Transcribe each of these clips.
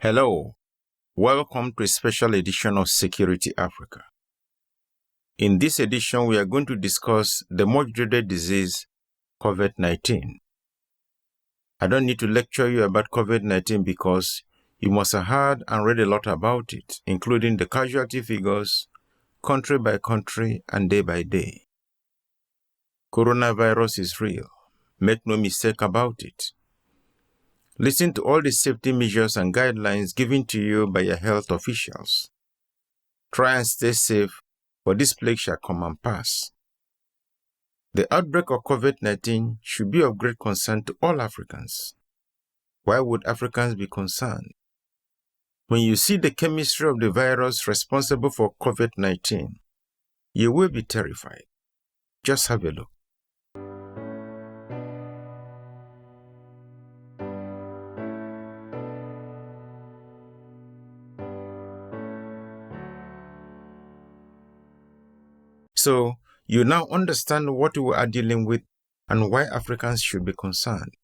Hello, welcome to a special edition of Security Africa. In this edition, we are going to discuss the much dreaded disease, COVID-19. I don't need to lecture you about COVID-19 because you must have heard and read a lot about it, including the casualty figures, country by country and day by day. Coronavirus is real. Make no mistake about it. Listen to all the safety measures and guidelines given to you by your health officials. Try and stay safe, for this plague shall come and pass. The outbreak of COVID-19 should be of great concern to all Africans. Why would Africans be concerned? When you see the chemistry of the virus responsible for COVID-19, you will be terrified. Just have a look. So, you now understand what we are dealing with and why Africans should be concerned.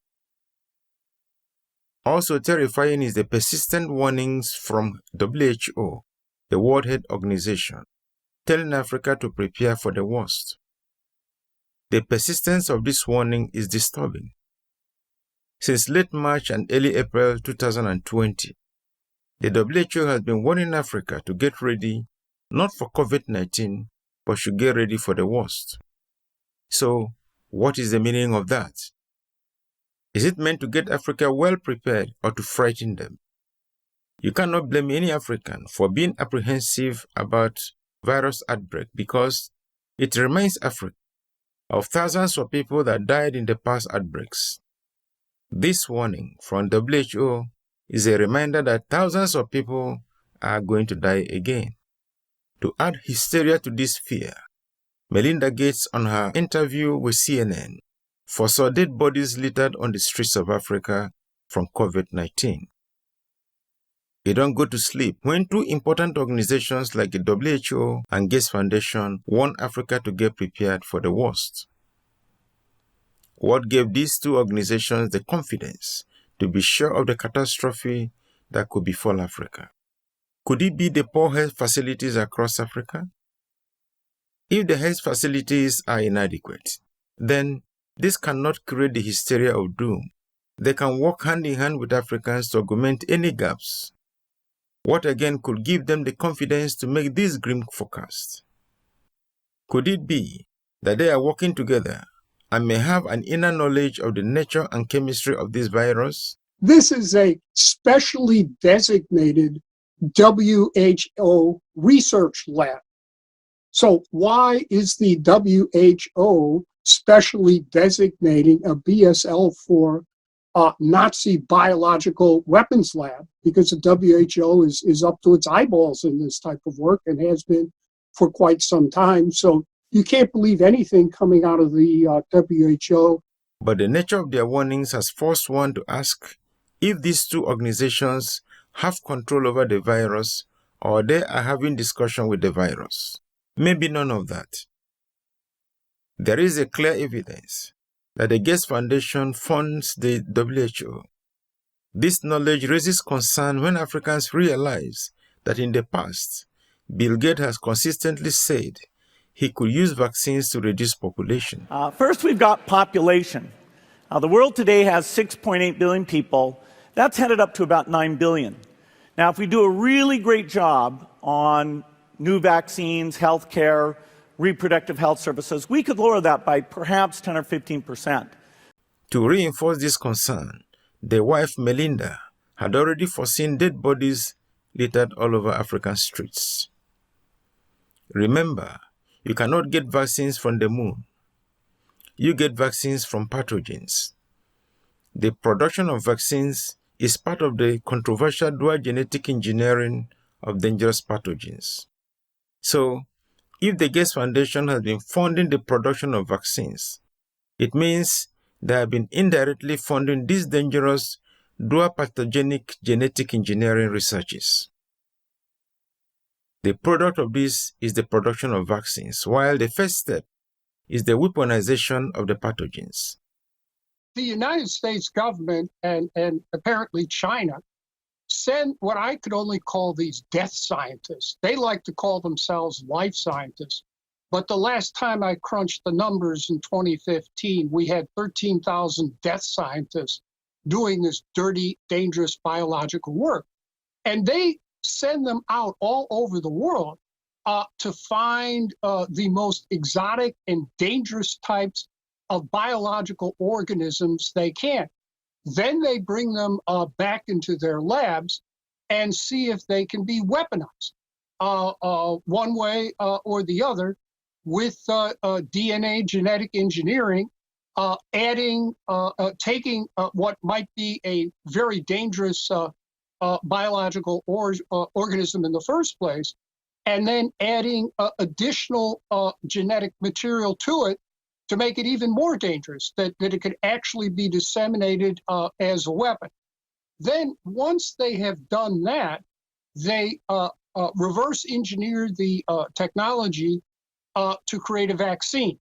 Also terrifying is the persistent warnings from WHO, the World Health Organization, telling Africa to prepare for the worst. The persistence of this warning is disturbing. Since late March and early April 2020, the WHO has been warning Africa to get ready not for COVID-19, but should get ready for the worst. So, what is the meaning of that? Is it meant to get Africa well prepared or to frighten them? You cannot blame any African for being apprehensive about virus outbreak because it reminds Africa of thousands of people that died in the past outbreaks. This warning from WHO is a reminder that thousands of people are going to die again. To add hysteria to this fear, Melinda Gates, on her interview with CNN, foresaw dead bodies littered on the streets of Africa from COVID-19. You don't go to sleep when two important organizations like the WHO and Gates Foundation want Africa to get prepared for the worst. What gave these two organizations the confidence to be sure of the catastrophe that could befall Africa? Could it be the poor health facilities across Africa? If the health facilities are inadequate, then this cannot create the hysteria of doom. They can work hand in hand with Africans to augment any gaps. What again could give them the confidence to make this grim forecast? Could it be that they are working together and may have an inner knowledge of the nature and chemistry of this virus? This is a specially designated WHO research lab. So why is the WHO specially designating a BSL for Nazi biological weapons lab? Because the WHO is up to its eyeballs in this type of work and has been for quite some time. So you can't believe anything coming out of the WHO. But the nature of their warnings has forced one to ask if these two organizations have control over the virus or they are having discussion with the virus. Maybe none of that. There is a clear evidence that the Gates Foundation funds the WHO. This knowledge raises concern when Africans realize that in the past, Bill Gates has consistently said he could use vaccines to reduce population. First, we've got population. The world today has 6.8 billion people. That's headed up to about 9 billion. Now, if we do a really great job on new vaccines, healthcare, reproductive health services, we could lower that by perhaps 10 or 15%. To reinforce this concern, the wife Melinda had already foreseen dead bodies littered all over African streets. Remember, you cannot get vaccines from the moon. You get vaccines from pathogens. The production of vaccines is part of the controversial dual genetic engineering of dangerous pathogens. So, if the Gates Foundation has been funding the production of vaccines, it means they have been indirectly funding these dangerous dual pathogenic genetic engineering researches. The product of this is the production of vaccines, while the first step is the weaponization of the pathogens. The United States government and apparently China send what I could only call these death scientists. They like to call themselves life scientists. But the last time I crunched the numbers in 2015, we had 13,000 death scientists doing this dirty, dangerous biological work. And they send them out all over the world to find the most exotic and dangerous types of biological organisms they can. Then they bring them back into their labs and see if they can be weaponized one way or the other with DNA genetic engineering, taking what might be a very dangerous biological organism in the first place, and then adding additional genetic material to it to make it even more dangerous, that it could actually be disseminated as a weapon. Then once they have done that, they reverse engineer the technology to create a vaccine,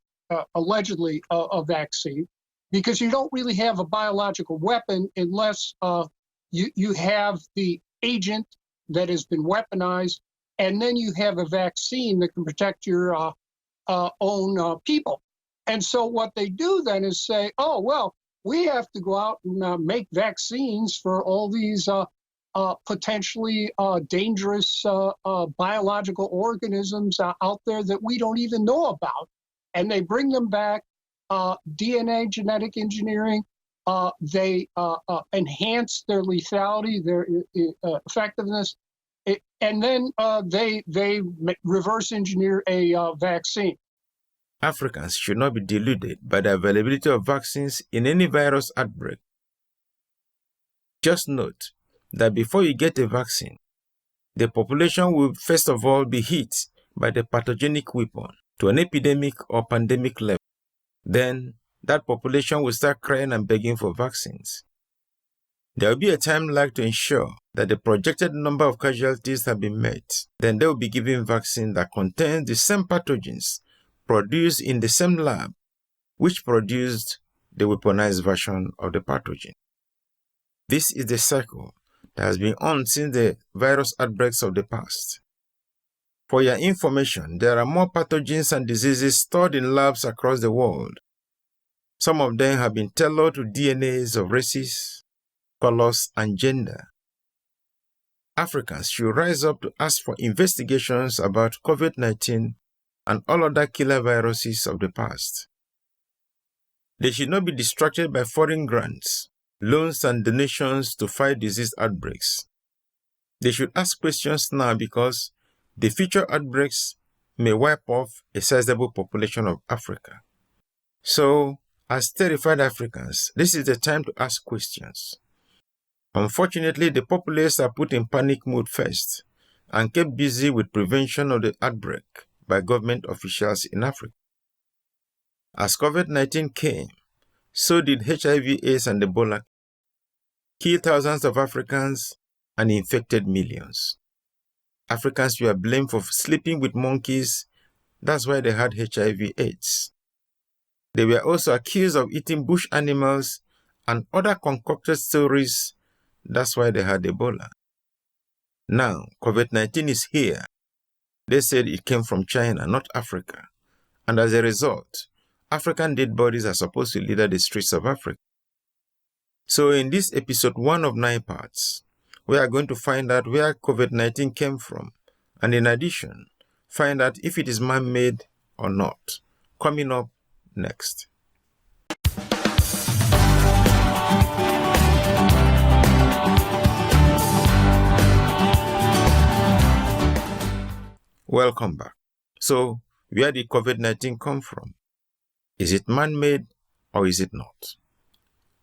allegedly a vaccine, because you don't really have a biological weapon unless you have the agent that has been weaponized, and then you have a vaccine that can protect your own people. And so what they do then is say, oh, well, we have to go out and make vaccines for all these potentially dangerous biological organisms out there that we don't even know about. And they bring them back, DNA genetic engineering, they enhance their lethality, their effectiveness, and then they reverse engineer a vaccine. Africans should not be deluded by the availability of vaccines in any virus outbreak. Just note that before you get a vaccine, the population will first of all be hit by the pathogenic weapon to an epidemic or pandemic level. Then that population will start crying and begging for vaccines. There will be a time lag to ensure that the projected number of casualties have been met. Then they will be given vaccine that contains the same pathogens produced in the same lab which produced the weaponized version of the pathogen. This is the cycle that has been on since the virus outbreaks of the past. For your information, there are more pathogens and diseases stored in labs across the world. Some of them have been tailored to DNAs of races, colors, and gender. Africans should rise up to ask for investigations about COVID-19 and all other killer viruses of the past. They should not be distracted by foreign grants, loans, and donations to fight disease outbreaks. They should ask questions now because the future outbreaks may wipe off a sizable population of Africa. So, as terrified Africans, this is the time to ask questions. Unfortunately, the populace are put in panic mode first and kept busy with prevention of the outbreak by government officials in Africa. As COVID-19 came, so did HIV/AIDS and Ebola, killed thousands of Africans and infected millions. Africans were blamed for sleeping with monkeys. That's why they had HIV/AIDS. They were also accused of eating bush animals and other concocted stories. That's why they had Ebola. Now, COVID-19 is here. They said it came from China, not Africa. And as a result, African dead bodies are supposed to litter the streets of Africa. So in this episode 1 of 9 parts, we are going to find out where COVID-19 came from, and in addition, find out if it is man-made or not. Coming up next. Welcome back. So, where did COVID-19 come from? Is it man-made or is it not?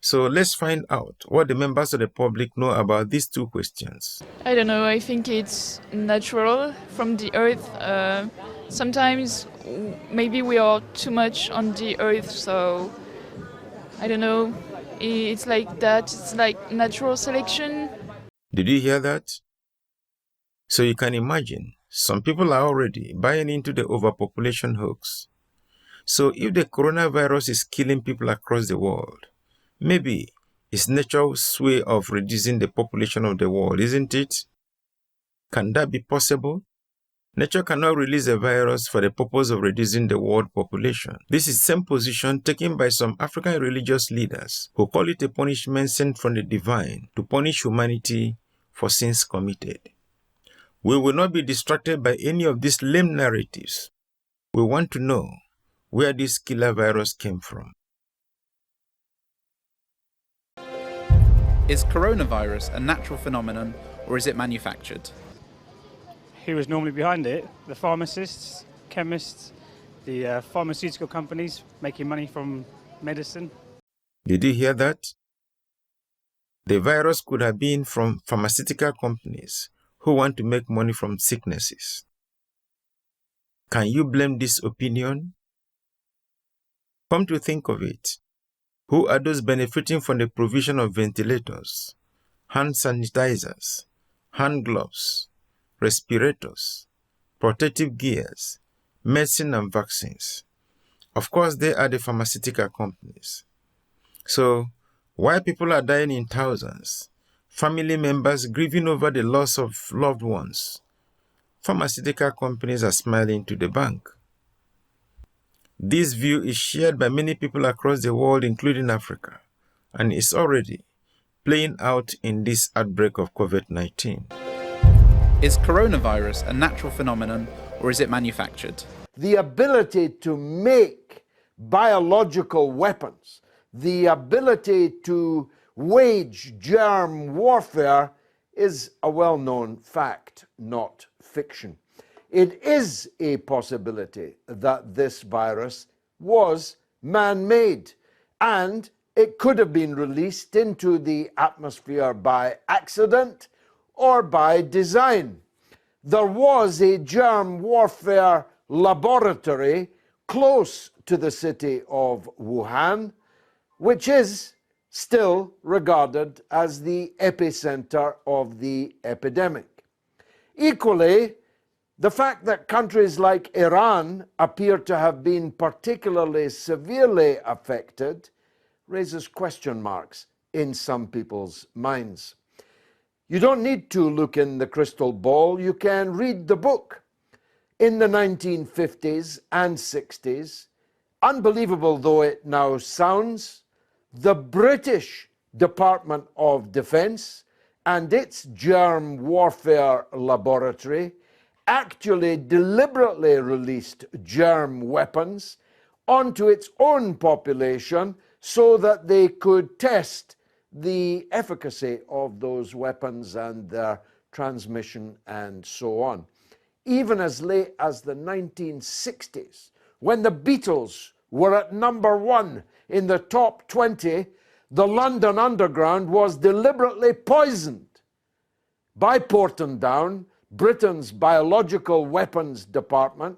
So let's find out what the members of the public know about these two questions. I don't know, I think it's natural from the earth. Sometimes maybe we are too much on the earth, so I don't know, it's like that, it's like natural selection. Did you hear that? So you can imagine, some people are already buying into the overpopulation hoax. So if the coronavirus is killing people across the world, maybe is nature's way of reducing the population of the world, isn't it? Can that be possible? Nature cannot release a virus for the purpose of reducing the world population. This is the same position taken by some African religious leaders who call it a punishment sent from the divine to punish humanity for sins committed. We will not be distracted by any of these lame narratives. We want to know where this killer virus came from. Is coronavirus a natural phenomenon or is it manufactured? Who was normally behind it? The pharmacists, chemists, the pharmaceutical companies making money from medicine. Did you hear that? The virus could have been from pharmaceutical companies who want to make money from sicknesses. Can you blame this opinion? Come to think of it, who are those benefiting from the provision of ventilators, hand sanitizers, hand gloves, respirators, protective gears, medicine and vaccines? Of course, they are the pharmaceutical companies. So, while people are dying in thousands, family members grieving over the loss of loved ones, pharmaceutical companies are smiling to the bank. This view is shared by many people across the world, including Africa, and is already playing out in this outbreak of COVID-19. Is coronavirus a natural phenomenon or is it manufactured? The ability to make biological weapons, the ability to wage germ warfare is a well-known fact, not fiction. It is a possibility that this virus was man-made and it could have been released into the atmosphere by accident or by design. There was a germ warfare laboratory close to the city of Wuhan, which is still regarded as the epicenter of the epidemic. Equally, the fact that countries like Iran appear to have been particularly severely affected raises question marks in some people's minds. You don't need to look in the crystal ball, you can read the book. In the 1950s and 60s, unbelievable though it now sounds, the British Department of Defense and its germ warfare laboratory actually deliberately released germ weapons onto its own population so that they could test the efficacy of those weapons and their transmission and so on. Even as late as the 1960s, when the Beatles were at #1 in the top 20, the London Underground was deliberately poisoned by Portondown, Britain's biological weapons department,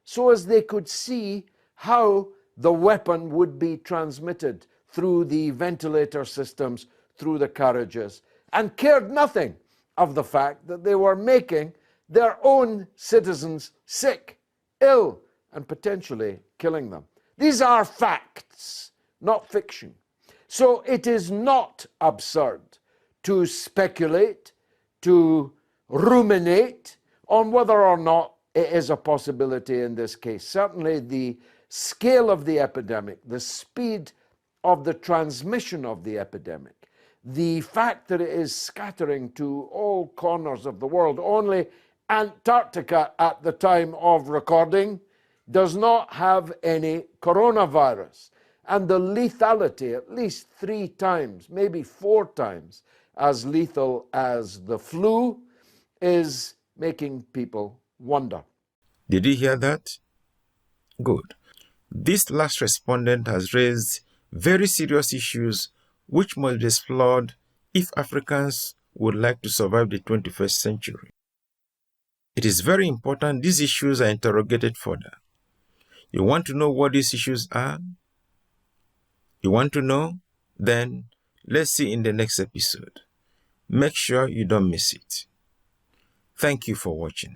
so as they could see how the weapon would be transmitted through the ventilator systems, through the carriages, and cared nothing of the fact that they were making their own citizens sick, ill, and potentially killing them. These are facts, not fiction. So it is not absurd to speculate, to ruminate on whether or not it is a possibility in this case. Certainly the scale of the epidemic, the speed of the transmission of the epidemic, the fact that it is scattering to all corners of the world. Only Antarctica at the time of recording does not have any coronavirus. And the lethality, at least 3 times, maybe 4 times as lethal as the flu, is making people wonder. Did you hear that? Good. This last respondent has raised very serious issues which must be explored if Africans would like to survive the 21st century. It is very important these issues are interrogated further. You want to know what these issues are? You want to know? Then let's see in the next episode. Make sure you don't miss it. Thank you for watching.